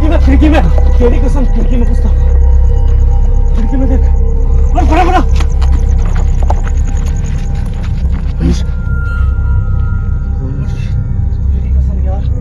खिड़की में तेरी कसम खिड़की में घुसता, खिड़की में देख और बड़ा बड़ा तेरी कसम यार।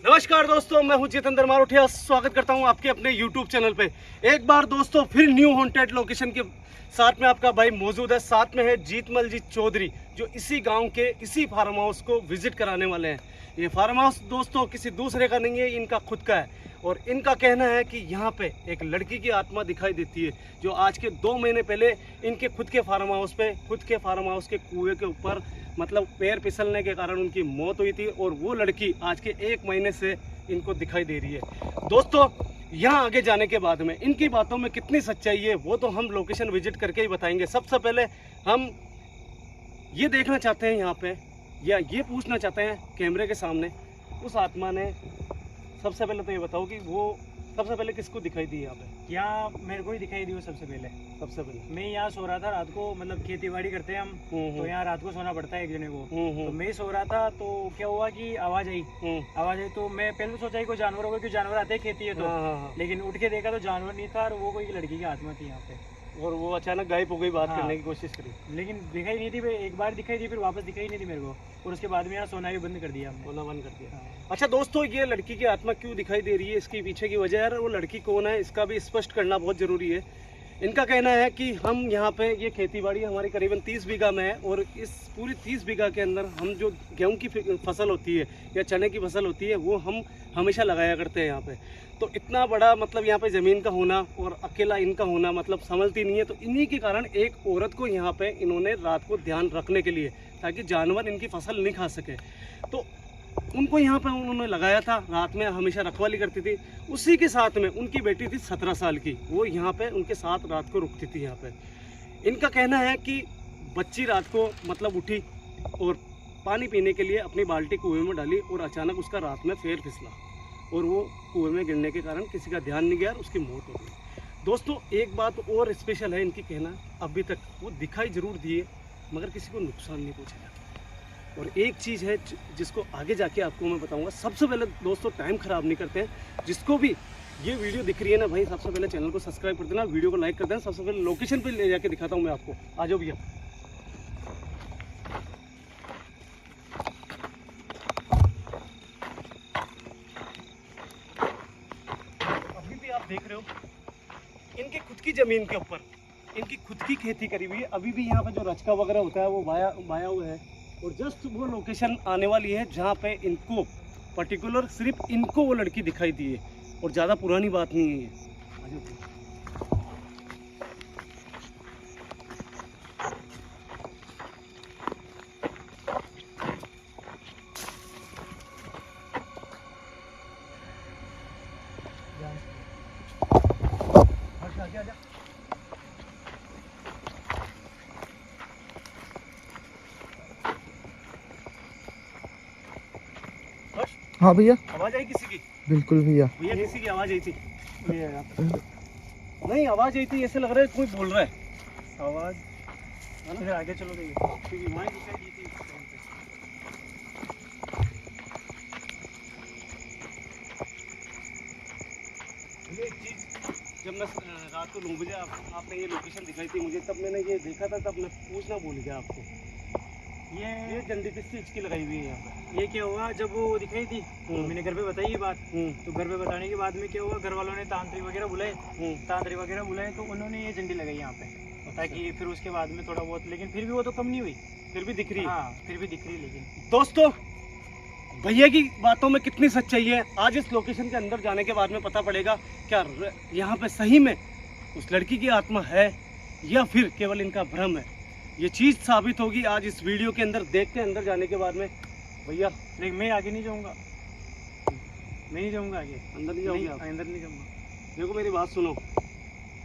नमस्कार दोस्तों, मैं हूं जितेंद्र मारोठिया। स्वागत करता हूं आपके अपने YouTube चैनल पे। एक बार दोस्तों फिर न्यू हॉन्टेड लोकेशन के साथ में आपका भाई मौजूद है। साथ में है जीतमल जी चौधरी, जो इसी गांव के इसी फार्म हाउस को विजिट कराने वाले हैं। ये फार्म हाउस दोस्तों किसी दूसरे का नहीं है, इनका खुद का है। और इनका कहना है कि यहाँ पे एक लड़की की आत्मा दिखाई देती है, जो आज के 2 महीने पहले इनके खुद के फार्म हाउस पे, खुद के फार्म हाउस के कुएं के ऊपर मतलब पैर फिसलने के कारण उनकी मौत हुई थी। और वो लड़की आज के 1 महीने से इनको दिखाई दे रही है। दोस्तों यहाँ आगे जाने के बाद में इनकी बातों में कितनी सच्चाई है वो तो हम लोकेशन विजिट करके ही बताएंगे। सबसे पहले हम ये देखना चाहते हैं यहाँ पे, या ये पूछना चाहते हैं कैमरे के सामने, उस आत्मा ने सबसे पहले तो ये बताओ कि वो सबसे पहले किसको दिखाई दी यहाँ पे? यहाँ मेरे को ही दिखाई दी वो सबसे पहले। मैं यहाँ सो रहा था रात को, मतलब खेती बाड़ी करते हैं हम, तो यहाँ रात को सोना पड़ता है एक जने को। तो मैं सो रहा था तो क्या हुआ कि आवाज आई। तो मैं पहले सोचा ही कोई जानवर होगा, क्योंकि जानवर आते हैं खेती है तो। लेकिन उठ के देखा तो जानवर नहीं था, और वो कोई लड़की की आत्मा थी यहाँ पे। और वो अचानक गायब हो गई। बात करने की कोशिश करी लेकिन दिखाई नहीं थी। एक बार दिखाई थी, फिर वापस दिखाई नहीं थी मेरे को। और उसके बाद में यहाँ सोना भी बंद कर दिया हमने। सोना बंद कर दिया। अच्छा दोस्तों, ये लड़की की आत्मा क्यों दिखाई दे रही है, इसके पीछे की वजह है, वो लड़की कौन है, इसका भी स्पष्ट करना बहुत ज़रूरी है। इनका कहना है कि हम यहाँ पे ये खेती बाड़ी हमारी करीबन 30 बीघा में है, और इस पूरी 30 बीघा के अंदर हम जो गेहूं की फसल होती है या चने की फसल होती है वो हम हमेशा लगाया करते हैं यहाँ पे। तो इतना बड़ा मतलब यहाँ पे ज़मीन का होना और अकेला इनका होना मतलब समझती नहीं है। तो इन्हीं के कारण एक औरत को यहाँ पे इन्होंने रात को ध्यान रखने के लिए, ताकि जानवर इनकी फसल नहीं खा सके, तो उनको यहाँ पे उन्होंने लगाया था। रात में हमेशा रखवाली करती थी। उसी के साथ में उनकी बेटी थी 17 साल की, वो यहाँ पे उनके साथ रात को रुकती थी यहाँ पे। इनका कहना है कि बच्ची रात को मतलब उठी और पानी पीने के लिए अपनी बाल्टी कुएं में डाली, और अचानक उसका रात में पैर फिसला और वो कुएं में गिरने के कारण किसी का ध्यान नहीं गया और उसकी मौत हो गई। दोस्तों एक बात और स्पेशल है, इनकी कहना अभी तक वो दिखाई जरूर दिए मगर किसी को नुकसान नहीं पहुँचाया। और एक चीज़ है जिसको आगे जाके आपको मैं बताऊंगा। सबसे पहले दोस्तों टाइम ख़राब नहीं करते हैं, जिसको भी ये वीडियो दिख रही है ना भाई, सबसे पहले चैनल को सब्सक्राइब कर देना, वीडियो को लाइक कर देना। सबसे पहले लोकेशन पे ले जाके दिखाता हूँ मैं आपको। आ जाओ भैया। अभी भी आप देख रहे हो इनकी खुद की ज़मीन के ऊपर इनकी खुद की खेती करी हुई है। अभी भी यहाँ पे जो रचका वगैरह होता है वो बाया हुआ है। और जस्ट वो लोकेशन आने वाली है जहाँ पे इनको पर्टिकुलर सिर्फ इनको वो लड़की दिखाई दी है, और ज़्यादा पुरानी बात नहीं है ये। हाँ भैया, आवाज आई किसी की? बिल्कुल भैया। भैया किसी की आवाज आई थी? नहीं आवाज आई थी, ऐसे लग रहा है कोई बोल रहा है। आवाज फिर आगे चलो देखिए, वहाँ दिखाई दी थी। ये एक चीज जब मैं रात को 9 बजे आपने ये लोकेशन दिखाई थी मुझे, तब मैंने ये देखा था, तब मैं पूछना भूल गया आपको। ये झंडी किस चीज की लगाई हुई है यहाँ पे? ये क्या हुआ, जब वो दिखाई थी तो मैंने घर पे बताई ये बात। तो घर पे बताने के बाद में क्या हुआ, घर वालों ने तांत्रिक वगैरह बुलाए, तो उन्होंने ये झंडी लगाई यहाँ पे, ताकि फिर उसके बाद में थोड़ा बहुत, लेकिन फिर भी वो तो कम नहीं हुई, फिर भी दिख रही है। हाँ फिर भी दिख रही। लेकिन दोस्तों भैया की बातों में कितनी सच्चाई है, आज इस लोकेशन के अंदर जाने के बाद में पता पड़ेगा। क्या यहाँ पे सही में उस लड़की की आत्मा है या फिर केवल इनका भ्रम है, ये चीज़ साबित होगी आज इस वीडियो के अंदर। देख के अंदर जाने के बाद में भैया, लेकिन मैं आगे नहीं जाऊँगा, मैं नहीं जाऊँगा आगे, अंदर नहीं जाऊँगी आप? अंदर नहीं जाऊँगा। देखो मेरी बात सुनो,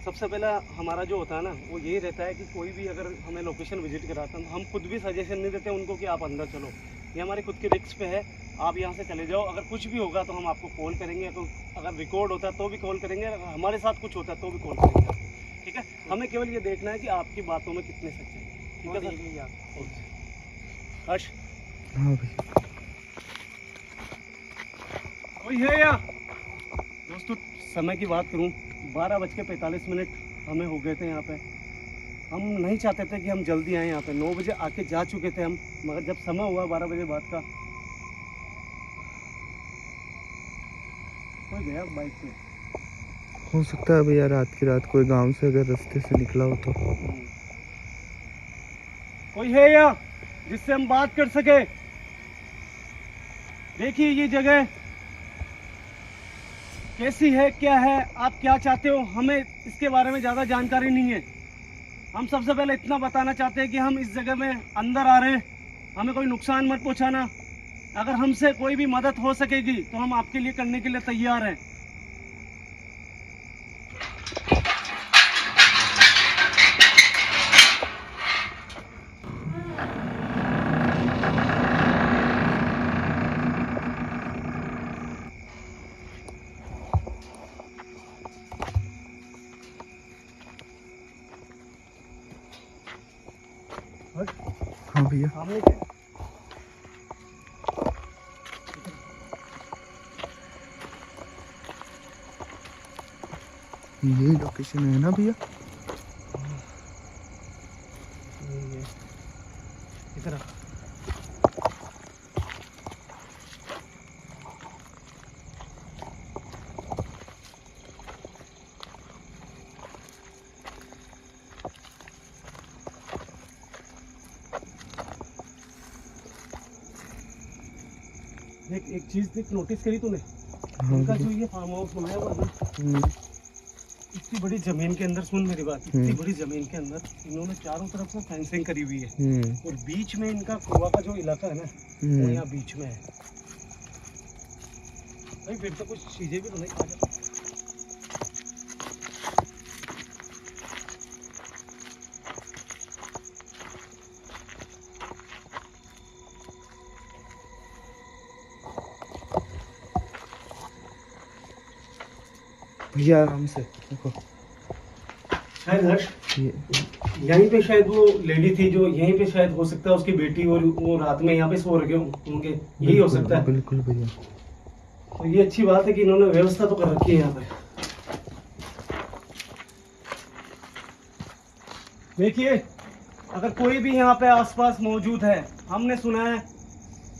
सबसे पहला हमारा जो होता है ना वो यही रहता है कि कोई भी अगर हमें लोकेशन विजिट कराता है हम खुद भी सजेशन नहीं देते उनको कि आप अंदर चलो। ये हमारे खुद के रिस्क पे है। आप यहाँ से चले जाओ, अगर कुछ भी होगा तो हम आपको कॉल करेंगे, तो अगर रिकॉर्ड होता है तो भी कॉल करेंगे, अगर हमारे साथ कुछ होता है तो भी कॉल करेंगे, ठीक है। हमें केवल ये देखना है कि आपकी बातों में कितने सच है, ठीक है सर। हर्ष, हाँ भैया, कोई है या दोस्तों? समय की बात करूं, 12:45 हमें हो गए थे यहाँ पे। हम नहीं चाहते थे कि हम जल्दी आए यहाँ पे, 9 बजे आके जा चुके थे हम, मगर जब समय हुआ 12 बजे बाद का, कोई गया बाइक पे। हो सकता है भैया रात की रात कोई गांव से अगर रास्ते से निकला हो तो। कोई है या जिससे हम बात कर सके? देखिए ये जगह कैसी है, क्या है, आप क्या चाहते हो, हमें इसके बारे में ज़्यादा जानकारी नहीं है। हम सबसे पहले इतना बताना चाहते हैं कि हम इस जगह में अंदर आ रहे हैं, हमें कोई नुकसान मत पहुंचाना। अगर हमसे कोई भी मदद हो सकेगी तो हम आपके लिए करने के लिए तैयार हैं। हाँ भैया, सामने क्या? ये लोकेशन है ना भैया? ये इधर आ। एक चीज देख, नोटिस करी तूने? हाँ इनका भैया। जो ये फार्म हाउस बनाया हुआ है ना, इतनी बड़ी जमीन के अंदर, सुन मेरी बात, इतनी बड़ी जमीन के अंदर इन्होंने चारों तरफ से फेंसिंग करी हुई है, और बीच में इनका कुआ का जो इलाका है ना, वो यहाँ बीच में है। भाई फिर तो कुछ चीजें भी तो नहीं आ जाती। भैया आराम से देखो। शायद हर्ष, ये यहीं पे शायद वो लेडी थी, जो यहीं पे शायद हो सकता है उसकी बेटी, और वो रात में यहाँ पे सो रखे होंगे, यही हो सकता है। बिल्कुल भैया। तो ये अच्छी बात है कि इन्होंने व्यवस्था तो कर रखी है यहाँ पे। देखिए, अगर कोई भी यहाँ पे आसपास मौजूद है, हमने सुना है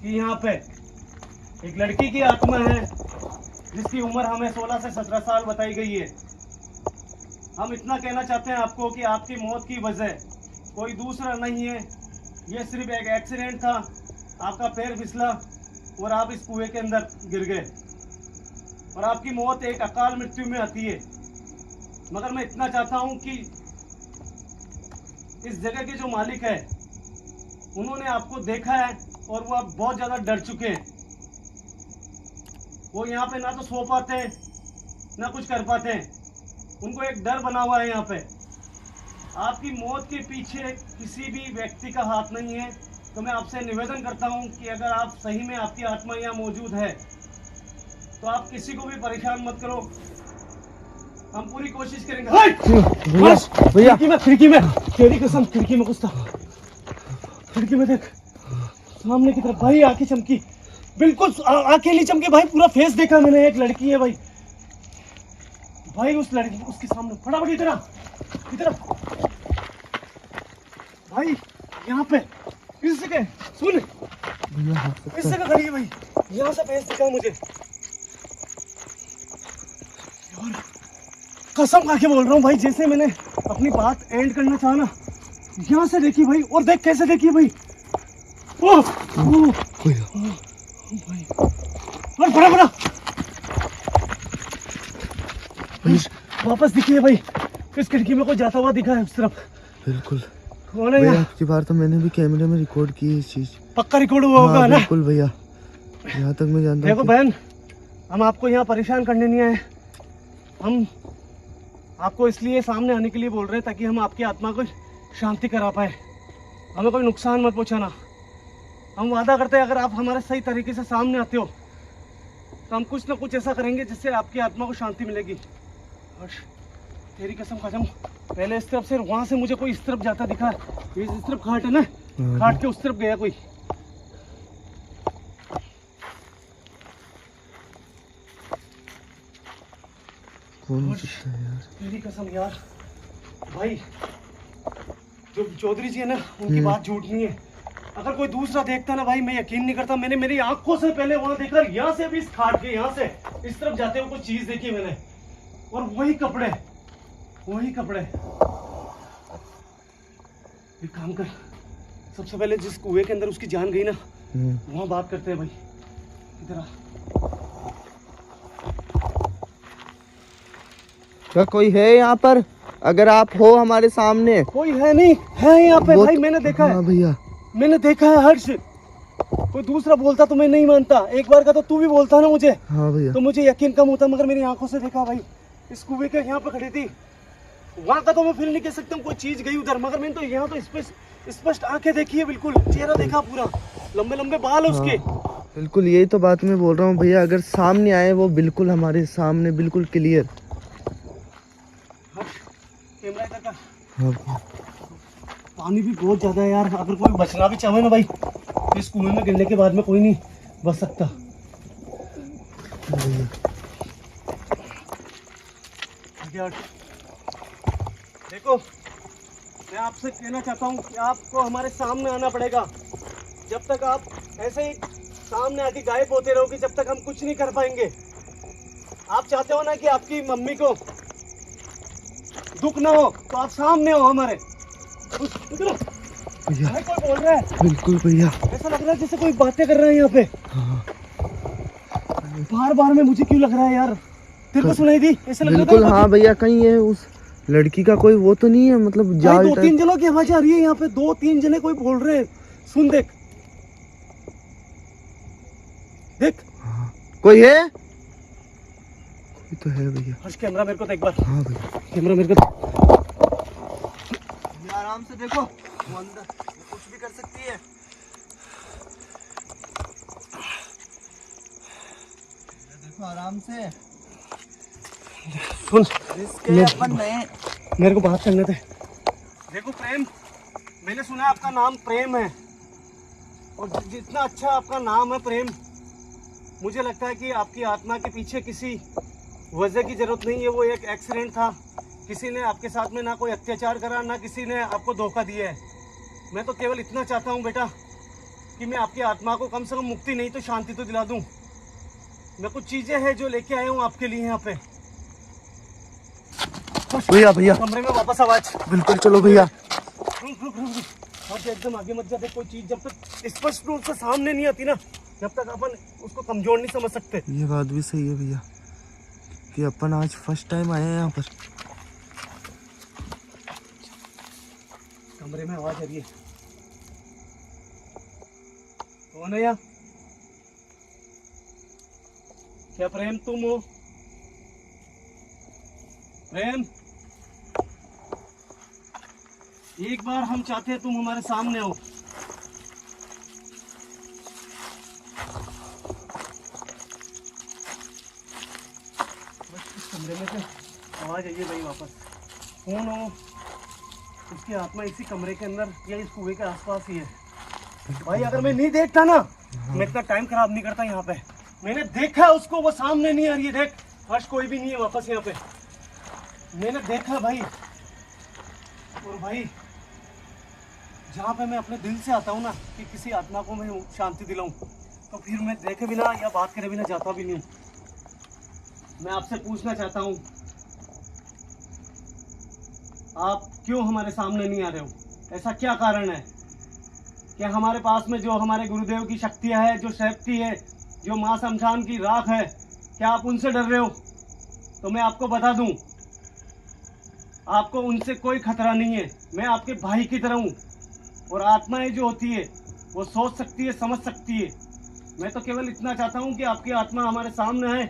कि यहाँ पे एक लड़की की आत्मा है जिसकी उम्र हमें 16 से 17 साल बताई गई है। हम इतना कहना चाहते हैं आपको कि आपकी मौत की वजह कोई दूसरा नहीं है, ये सिर्फ एक एक्सीडेंट था, आपका पैर फिसला और आप इस कुएं के अंदर गिर गए, और आपकी मौत एक अकाल मृत्यु में आती है। मगर मैं इतना चाहता हूं कि इस जगह के जो मालिक है, उन्होंने आपको देखा है और वो अब बहुत ज़्यादा डर चुके हैं। वो यहाँ पे ना तो सो पाते हैं, ना कुछ कर पाते हैं, उनको एक डर बना हुआ है यहाँ पे। आपकी मौत के पीछे किसी भी व्यक्ति का हाथ नहीं है, तो मैं आपसे निवेदन करता हूँ कि अगर आप सही में आपकी आत्मा यहाँ मौजूद है तो आप किसी को भी परेशान मत करो, हम पूरी कोशिश करेंगे। भैया खिड़की में तेरी कसम, खिड़की में कुछ था, खिड़की में देख सामने की तरफ। भाई आंखें चमकी, बिल्कुल आंखें नहीं चमकी भाई, पूरा फेस देखा मैंने। एक लड़की है भाई, भाई उस लड़की उसके सामने फटाफट इधर भाई, यहाँ पे इस जगह सुन, इस जगह खड़ी है भाई, यहाँ से फेस दिखा मुझे। और कसम खा के बोल रहा हूँ भाई, जैसे मैंने अपनी बात एंड करना चाहा ना, यहाँ से देखी भाई, और देख कैसे देखी भाई, ओह भाई, और बड़ा वापस दिखी है भाई, इस खिड़की में कोई जाता हुआ दिखा है उस तरफ। बिल्कुल कौन है भैया, आपकी बार तो मैंने भी कैमरे में रिकॉर्ड की है इस चीज। पक्का रिकॉर्ड हुआ होगा ना? बिल्कुल भैया, यहाँ तक मैं जानता हूँ। देखो बहन, हम आपको यहाँ परेशान करने नहीं आए, हम आपको इसलिए सामने आने के लिए बोल रहे हैं ताकि हम आपकी आत्मा को शांति करा पाए। हमें कोई नुकसान मत पहुँचाना, हम वादा करते हैं अगर आप हमारे सही तरीके से सामने आते हो तो हम कुछ ना कुछ ऐसा करेंगे जिससे आपकी आत्मा को शांति मिलेगी। हर्ष तेरी कसम कसम, पहले इस तरफ से, वहां से मुझे कोई इस तरफ जाता दिखा, इस तरफ घाट है ना, घाट के उस तरफ गया कोई। कौन हो सकता है यार? तेरी कसम यार भाई, जो चौधरी जी है ना उनकी बात झूठ नहीं है। अगर कोई दूसरा देखता ना भाई, मैं यकीन नहीं करता। मैंने मेरी आंखों से पहले वहां देखा, यहाँ से भी इस खाट के यहाँ से इस तरफ जाते हुए कोई चीज देखी मैंने, और वही कपड़े, वही कपड़े। एक काम कर, सबसे पहले जिस कुएं के अंदर उसकी जान गई ना वहां बात करते हैं भाई। इधर आ। क्या कोई है यहाँ पर? अगर आप हो हमारे सामने। कोई है नहीं, है यहाँ पे भाई, मैंने देखा है। हाँ भैया मैंने देखा है हर्ष। कोई दूसरा बोलता तो मैं नहीं मानता, एक बार का तो तू भी बोलता ना मुझे, हाँ भैया, तो मुझे यकीन कम होता, मगर मेरी आंखों से देखा भाई। इस कुएं के यहाँ पे खड़ी थी, वहां का तो मैं फील नहीं कर सकता हूँ कोई चीज गई उधर, मगर मैंने तो यहाँ तो स्पष्ट आंखें देखी है, बिल्कुल चेहरा देखा पूरा, लंबे लंबे बाल है उसके। बिल्कुल यही तो बात मैं बोल रहा हूँ भैया, अगर सामने आए वो बिल्कुल हमारे सामने, बिल्कुल क्लियर। कैमरा इधर का। हाँ भैया, पानी भी बहुत ज्यादा है यार, अगर कोई बचना भी चाहे ना भाई, इस कुएं में गिरने के बाद में कोई नहीं बच सकता। देखो मैं आपसे कहना चाहता हूँ कि आपको हमारे सामने आना पड़ेगा। जब तक आप ऐसे ही सामने आके गायब होते रहोगे, जब तक हम कुछ नहीं कर पाएंगे। आप चाहते हो ना कि आपकी मम्मी को दुख ना हो, तो आप सामने हो हमारे। भैया कोई बोल रहा है, बिल्कुल भैया, ऐसा लग रहा है जैसे कोई बातें कर रहा है यहाँ पे। हाँ बार बार में मुझे क्यों लग रहा है यार, तेरे को सुनाई दी? ऐसा लग रहा बिल्कुल। था हाँ भैया, कहीं है उस लड़की का कोई वो तो नहीं है, मतलब भाई, जाल 2-3 जनों की आवाज आ रही है यहाँ पे, 2-3 जने कोई बोल रहे हैं। सुन देख, देख। हाँ, कोई है? कोई तो है भैया। हर्ष कैमरा मेरे को देख बार। हाँ भैया, कैमरा मेरे को आराम से देखो, वो अंदर कुछ भी कर सकती है। देखो आराम से, सुन, अपन नहीं। मेरे को बात करने दे। देखो प्रेम, मैंने सुना है आपका नाम प्रेम है, और जितना अच्छा आपका नाम है प्रेम, मुझे लगता है कि आपकी आत्मा के पीछे किसी वजह की जरूरत नहीं है। वो एक एक्सीडेंट था, किसी ने आपके साथ में ना कोई अत्याचार करा, ना किसी ने आपको धोखा दिया है। मैं तो केवल इतना चाहता हूँ बेटा कि मैं आपकी आत्मा को कम से कम मुक्ति नहीं तो शांति तो दिला दूँ। मैं कुछ चीजें हैं जो लेके आया हूँ आपके लिए यहाँ पे। भैया भैया, कमरे में वापस आवाज। बिल्कुल चलो भैया। रुक एकदम आगे मत जा। देख, कोई चीज जब तक स्पष्ट रूप से सामने नहीं आती ना, जब तक अपन उसको कमजोर नहीं समझ सकते। ये बात भी सही है भैया कि अपन आज फर्स्ट टाइम आए हैं यहाँ पर। कमरे में आवाज आ रही है, कौन है यहाँ? क्या प्रेम तुम हो? प्रेम, एक बार हम चाहते हैं तुम हमारे सामने हो। बस इस कमरे में से आवाज आई है भाई वापस। कौन हो? उसकी आत्मा इसी कमरे के अंदर या इस कुएं के आसपास ही है भाई। अगर मैं नहीं देखता ना, मैं इतना टाइम खराब नहीं करता यहाँ पे। मैंने देखा है उसको, वो सामने नहीं आ रही है। देख हर्ष, कोई भी नहीं है वापस यहाँ पे, मैंने देखा भाई। और भाई जहाँ पे मैं अपने दिल से आता हूँ ना कि किसी आत्मा को मैं शांति दिलाऊं, तो फिर मैं देखे बिना या बात करे बिना जाता भी नहीं हूँ। मैं आपसे पूछना चाहता हूँ, आप क्यों हमारे सामने नहीं आ रहे हो? ऐसा क्या कारण है? क्या हमारे पास में जो हमारे गुरुदेव की शक्तियाँ है, जो शक्ति है, जो माँ शमशान की राख है, क्या आप उनसे डर रहे हो? तो मैं आपको बता दूं, आपको उनसे कोई खतरा नहीं है। मैं आपके भाई की तरह हूँ, और आत्माएं जो होती है वो सोच सकती है, समझ सकती है। मैं तो केवल इतना चाहता हूँ कि आपकी आत्मा हमारे सामने है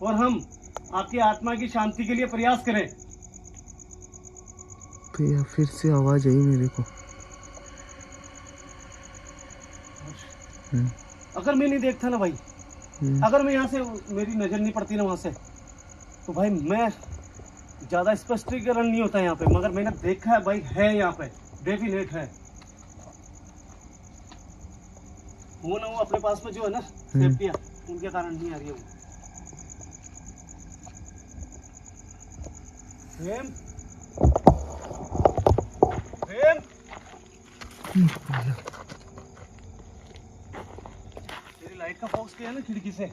और हम आपकी आत्मा की शांति के लिए प्रयास करें। भैया फिर से आवाज आई मेरे को। अगर मैं नहीं देखता ना भाई, अगर मैं यहाँ से मेरी नजर नहीं पड़ती ना वहां से, तो भाई मैं ज्यादा स्पष्टीकरण नहीं होता यहाँ पे, मगर मैंने देखा है भाई, है यहाँ पे डेफिनेट है। वो ना वो अपने पास में जो है ना सेफ्टियां, उनके कारण नहीं आ रही है वो। प्रेम, प्रेम, तेरी लाइट का फोकस किया ना खिड़की से,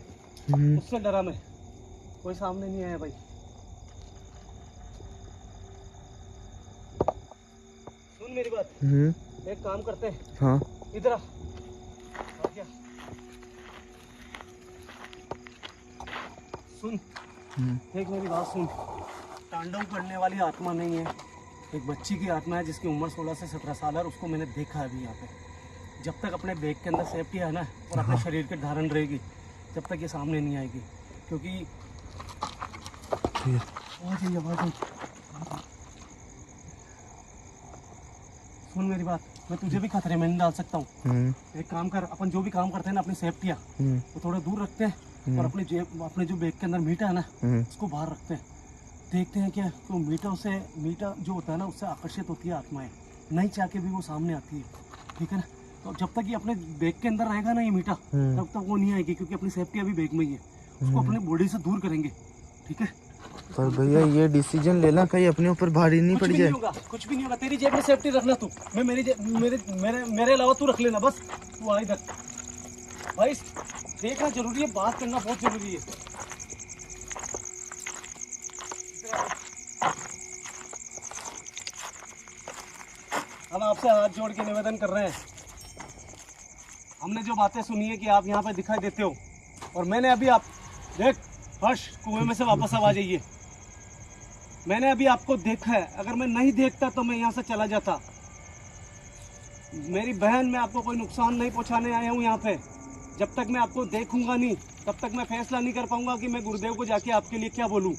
उससे डरा मैं। कोई सामने नहीं आया भाई। सुन मेरी बात, एक काम करते हैं। हाँ। इधर आ गया। सुन, एक मेरी बात सुन। तांडव करने वाली आत्मा नहीं है, एक बच्ची की आत्मा है जिसकी उम्र 16 से 17 साल है, और उसको मैंने देखा है अभी यहाँ पे। जब तक अपने बैग के अंदर सेफ्टी है ना, और अपने शरीर के धारण रहेगी, जब तक ये सामने नहीं आएगी। क्योंकि सुन मेरी बात, मैं तुझे भी खतरे में नहीं डाल सकता हूँ। एक काम कर, अपन जो भी काम करते हैं ना, अपनी सेफ्टियाँ वो थोड़ा दूर रखते हैं, और अपने जो बैग के अंदर मीठा है ना, उसको बाहर रखते हैं। देखते हैं क्या, तो मीठा जो होता है ना, उससे आकर्षित होती है आत्माएं, नहीं चाह के भी वो सामने आती है। ठीक है ना? तो जब तक ये अपने बैग के अंदर रहेगा ना ये मीठा, तब तक वो नहीं आएगी, क्योंकि अपनी सेफ्टी अभी बैग में ही है। उसको अपने बॉडी से दूर करेंगे। ठीक है? पर भैया ये डिसीजन लेना कहीं अपने ऊपर भारी नहीं पड़ जाए। कुछ भी नहीं होगा। तेरी जेब में सेफ्टी रखना तू, मैं मेरे अलावा तू रख लेना बस। तू आ इधर भाई, देखना जरूरी है, बात करना बहुत जरूरी है। हम आपसे हाथ जोड़ के निवेदन कर रहे हैं। हमने जो बातें सुनी है कि आप यहाँ पे दिखाई देते हो, और मैंने अभी आप देख हर्ष, कुएं में से वापस अब आ जाइए। मैंने अभी आपको देखा है, अगर मैं नहीं देखता तो मैं यहाँ से चला जाता। मेरी बहन, मैं आपको कोई नुकसान नहीं पहुँचाने आया हूँ यहाँ पे। जब तक मैं आपको देखूंगा नहीं, तब तक मैं फैसला नहीं कर पाऊंगा कि मैं गुरुदेव को जाके आपके लिए क्या बोलूँ।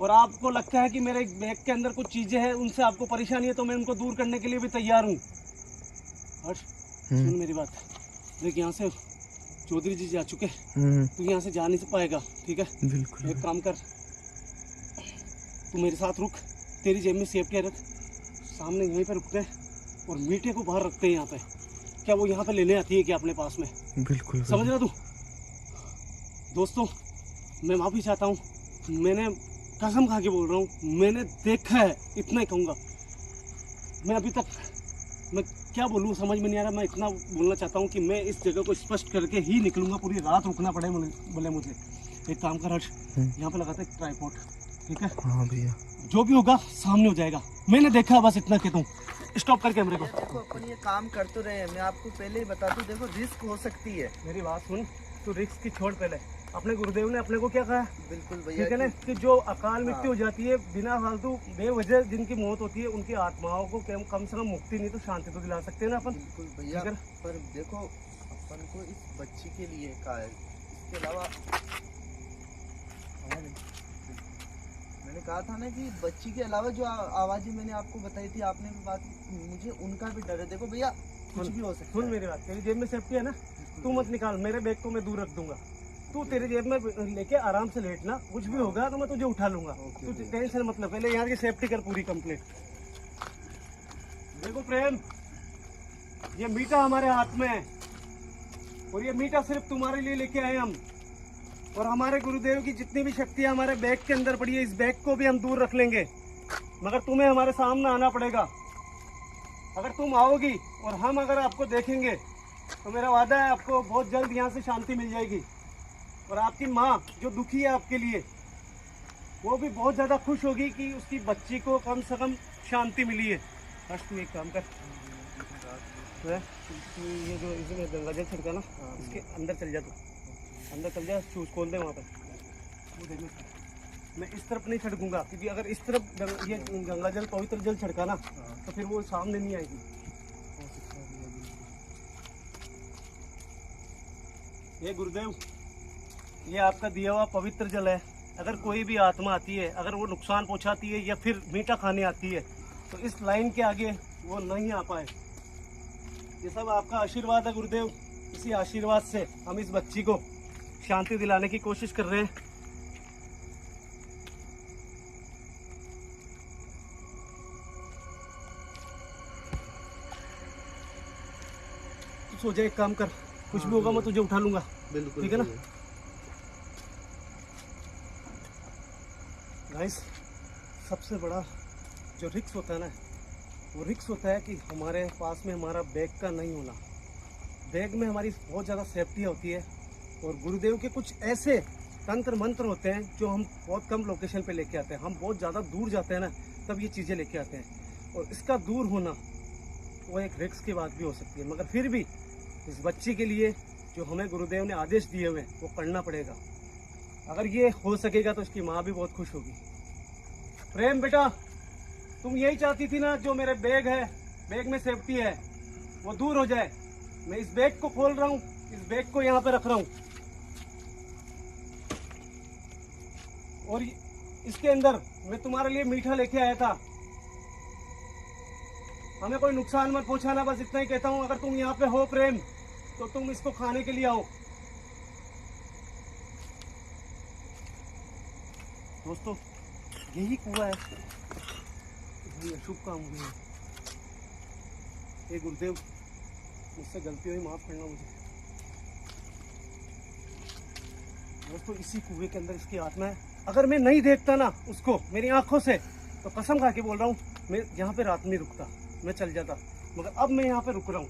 और आपको लगता है कि मेरे बैग के अंदर कुछ चीजें हैं, उनसे आपको परेशानी है, तो मैं उनको दूर करने के लिए भी तैयार हूँ। हर्ष, सुन मेरी बात, देख यहाँ से चौधरी जी जा चुके, तू यहाँ से जा नहीं पाएगा। ठीक है? बिल्कुल। एक काम कर, तू मेरे साथ रुक, तेरी जेब में सेफ्टी रख, सामने यहीं पे रुकते हैं और मीठे को बाहर रखते हैं यहाँ पे। क्या वो यहाँ पे लेने आती है क्या अपने पास में? बिल्कुल। समझ रहा तू? दोस्तों, मैं माफी चाहता हूँ, मैंने कसम खा के बोल रहा हूँ, मैंने देखा है, इतना ही कहूँगा। मैं अभी तक, मैं क्या बोलूँ समझ में नहीं आ रहा। मैं इतना बोलना चाहता हूँ कि मैं इस जगह को स्पष्ट करके ही निकलूंगा, पूरी रात रुकना पड़े बोले मुझे। एक काम कर हर्ष, यहाँ पे लगाते हैं ट्राइपॉड। ठीक है? हाँ भैया, जो भी होगा सामने हो जाएगा। मैंने देखा, बस इतना कहता हूँ। स्टॉप कर कैमरे को। देखो अपन ये काम कर तो रहे हैं, मैं आपको पहले ही बता दूं, देखो रिस्क हो सकती है। मेरी बात सुन, तू रिस्क की छोड़, पहले अपने गुरुदेव ने अपने को क्या कहा? बिल्कुल भैया। ठीक है ना, कि जो अकाल मृत्यु हो जाती है, बिना फालतू बेवजह जिनकी मौत होती है, उनकी आत्माओं को कम से कम मुक्ति नहीं तो शांति तो दिला सकते हैं ना अपन। बिल्कुल भैया, पर देखो अपन को इस बच्ची के लिए कहा है, इसके अलावा मैंने कहा था ना कि बच्ची के अलावा जो आवाजें मैंने आपको बताई थी, आपने भी बात, मुझे उनका भी डर है। देखो भैया, कुछ भी हो सकता है। सुन मेरी बात, तेरी जेब में सेफ्टी है ना, तू मत निकाल, मेरे बैग को मैं दूर रख दूंगा। तू तेरी जेब में लेके आराम से लेटना, कुछ भी होगा तो मैं तुझे उठा लूंगा। तू टेंशन मतलब, पहले यहाँ की सेफ्टी कर पूरी कंप्लीट। देखो प्रेम, ये मीठा हमारे हाथ में है, और ये मीठा सिर्फ तुम्हारे लिए लेके आए हम। और हमारे गुरुदेव की जितनी भी शक्तियां हमारे बैग के अंदर पड़ी है, इस बैग को भी हम दूर रख लेंगे, मगर तुम्हें हमारे सामने आना पड़ेगा। अगर तुम आओगी और हम अगर आपको देखेंगे, तो मेरा वादा है आपको बहुत जल्द यहाँ से शांति मिल जाएगी। और आपकी माँ जो दुखी है आपके लिए, वो भी बहुत ज़्यादा खुश होगी कि उसकी बच्ची को कम से कम शांति मिली है। बस तू एक काम कर, ये जो इसमें गंगा जल छिड़का ना, इसके अंदर चल जा, तू अंदर चल जा, शूज खोल दे वहाँ पर। वो देखना, मैं इस तरफ नहीं छिड़कूंगा, क्योंकि अगर इस तरफ ये गंगा जल पवित्र जल छिड़का ना, तो फिर वो सामने नहीं आएगी। ये गुरुदेव, ये आपका दिया हुआ पवित्र जल है। अगर कोई भी आत्मा आती है, अगर वो नुकसान पहुंचाती है या फिर मीठा खाने आती है, तो इस लाइन के आगे वो नहीं आ पाए। ये सब आपका आशीर्वाद है गुरुदेव। इसी आशीर्वाद से हम इस बच्ची को शांति दिलाने की कोशिश कर रहे हैं। तू सो जा, एक काम कर, कुछ भी होगा मैं तुझे उठा लूंगा। बिल्कुल, ठीक है ना गाइस। सबसे बड़ा जो रिक्स होता है ना, वो रिक्स होता है कि हमारे पास में हमारा बैग का नहीं होना। बैग में हमारी बहुत ज़्यादा सेफ्टी होती है, और गुरुदेव के कुछ ऐसे तंत्र मंत्र होते हैं जो हम बहुत कम लोकेशन पे लेके आते हैं। हम बहुत ज़्यादा दूर जाते हैं ना, तब ये चीज़ें लेके आते हैं। और इसका दूर होना वो एक रिक्स की बात भी हो सकती है, मगर फिर भी इस बच्ची के लिए जो हमें गुरुदेव ने आदेश दिए हुए वो करना पड़ेगा। अगर ये हो सकेगा तो इसकी माँ भी बहुत खुश होगी। प्रेम बेटा, तुम यही चाहती थी ना, जो मेरे बैग है, बैग में सेफ्टी है, वो दूर हो जाए। मैं इस बैग को खोल रहा हूँ, इस बैग को यहाँ पे रख रहा हूँ, और इसके अंदर मैं तुम्हारे लिए मीठा लेके आया था। हमें कोई नुकसान मत पहुंचाना, बस इतना ही कहता हूँ। अगर तुम यहाँ पे हो प्रेम, तो तुम इसको खाने के लिए आओ। दोस्तों, यही कुआं है। भाई अशुभ काम हो गया। हे गुरुदेव, मुझसे गलती हुई, माफ करना मुझे। दोस्तों, इसी कुएं के अंदर इसकी आत्मा है। अगर मैं नहीं देखता ना उसको मेरी आंखों से, तो कसम खा के बोल रहा हूँ, मैं यहाँ पे रात नहीं रुकता, मैं चल जाता। मगर अब मैं यहाँ पे रुक रहा हूँ।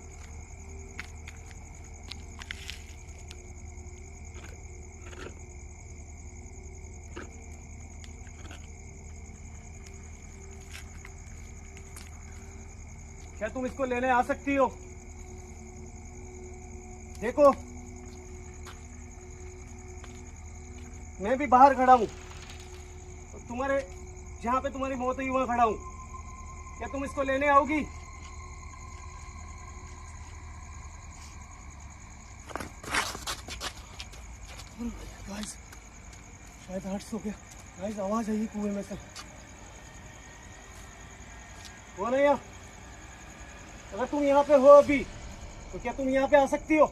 क्या तुम इसको लेने आ सकती हो? देखो, मैं भी बाहर खड़ा हूं, और तुम्हारे जहां पे तुम्हारी मौत हुई वहां खड़ा हूं। क्या तुम इसको लेने आओगी? गाइस, शायद हर्ट्स हो गया। गाइस, आवाज आई कुएं में से। कौन है यहाँ? अगर तुम यहाँ पे हो अभी, तो क्या तुम यहाँ पे आ सकती हो?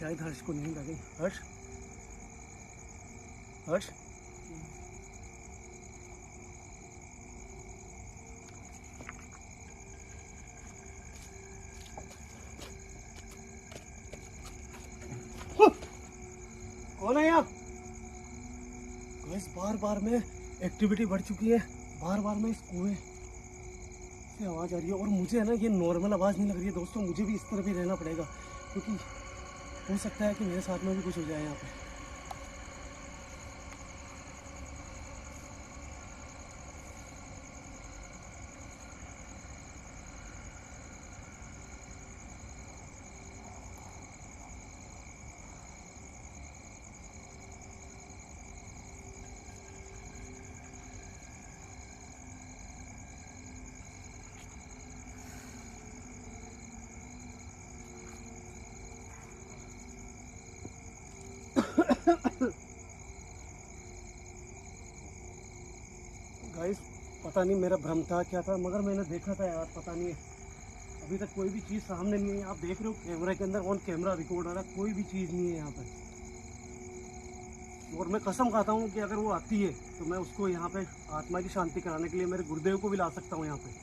शायद हर्ष को नींद आ गई। हर्ष, हर्ष, कौन है यहाँ? गाइस, बार बार में एक्टिविटी बढ़ चुकी है। बार बार में इस कुएं से आवाज आ रही है, और मुझे है ना, ये नॉर्मल आवाज नहीं लग रही है। दोस्तों, मुझे भी इस तरह भी रहना पड़ेगा, क्योंकि हो सकता है कि मेरे साथ में भी कुछ हो जाए यहाँ पे। गाइस, पता नहीं मेरा भ्रम था क्या था, मगर मैंने देखा था यार। पता नहीं है, अभी तक कोई भी चीज़ सामने नहीं है। आप देख रहे हो कैमरे के अंदर ऑन कैमरा रिकॉर्ड हो रहा है, कोई भी चीज़ नहीं है यहाँ पे। और मैं कसम खाता हूँ कि अगर वो आती है तो मैं उसको यहाँ पे आत्मा की शांति कराने के लिए मेरे गुरुदेव को भी ला सकता हूँ यहाँ पे।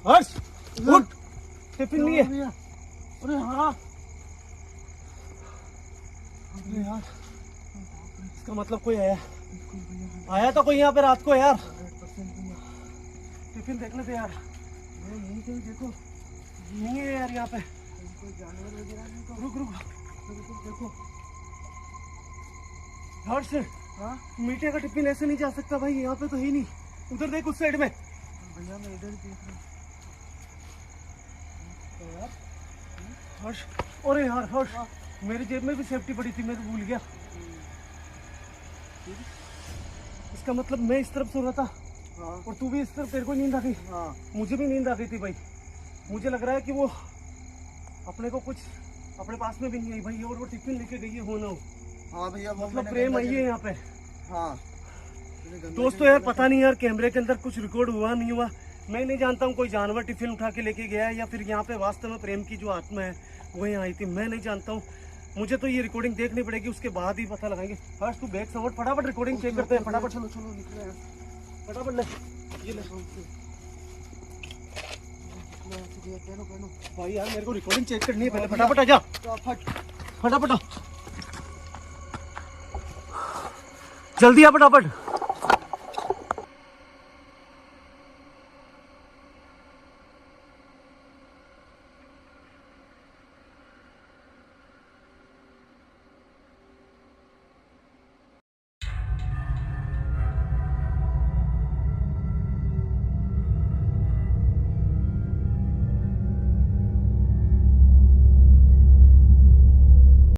हर्ष उठ, टिफिन नहीं है। अरे हाँ, अरे यार, इसका मतलब कोई आया तो कोई यहाँ पे रात को यार। टिफिन देख लेते यार। नहीं कहीं देखो, नहीं है यार यहाँ पे कोई जानवर वगैरह। रुक रुक देखो हर्ष, हाँ मीठे का टिफिन ऐसे नहीं जा सकता भाई, यहाँ पे तो है ही नहीं। उधर देख उस साइड में। भैया मैं इधर देख रहा हूँ यार। हर्ष, अरे यार हर्ष, मेरी जेब में भी सेफ्टी पड़ी थी, मैं तो भूल गया। इसका मतलब मैं इस तरफ सो रहा था। हाँ। और तू भी इस तरफ, तेरे को नींद आ गई। हाँ। मुझे भी नींद आ गई थी भाई। मुझे लग रहा है कि वो अपने को कुछ अपने पास में भी नहीं आई भाई, और वो टिफिन लेके गई है हो ना हो। हाँ भैया, मतलब प्रेम आई है यहाँ पे। हाँ दोस्तों यार, पता नहीं यार कैमरे के अंदर कुछ रिकॉर्ड हुआ नहीं हुआ, मैं नहीं जानता हूँ। कोई जानवर टिफिन उठा के लेके गया है या फिर यहाँ पे वास्तव में प्रेम की जो आत्मा है वो यहाँ आई थी, मैं नहीं जानता हूँ। मुझे तो ये रिकॉर्डिंग देखनी पड़ेगी, उसके बाद ही पता लगाएंगे। हर्ष तू बैग संभाल, फटाफट रिकॉर्डिंग चेक करते हैं। फटाफट चलो चलो निकले, फटाफट ले, ये ले भाई यार, मेरे को रिकॉर्डिंग चेक करनी है पहले। फटाफट आ जा, फटाफट जल्दी आ, फटाफट।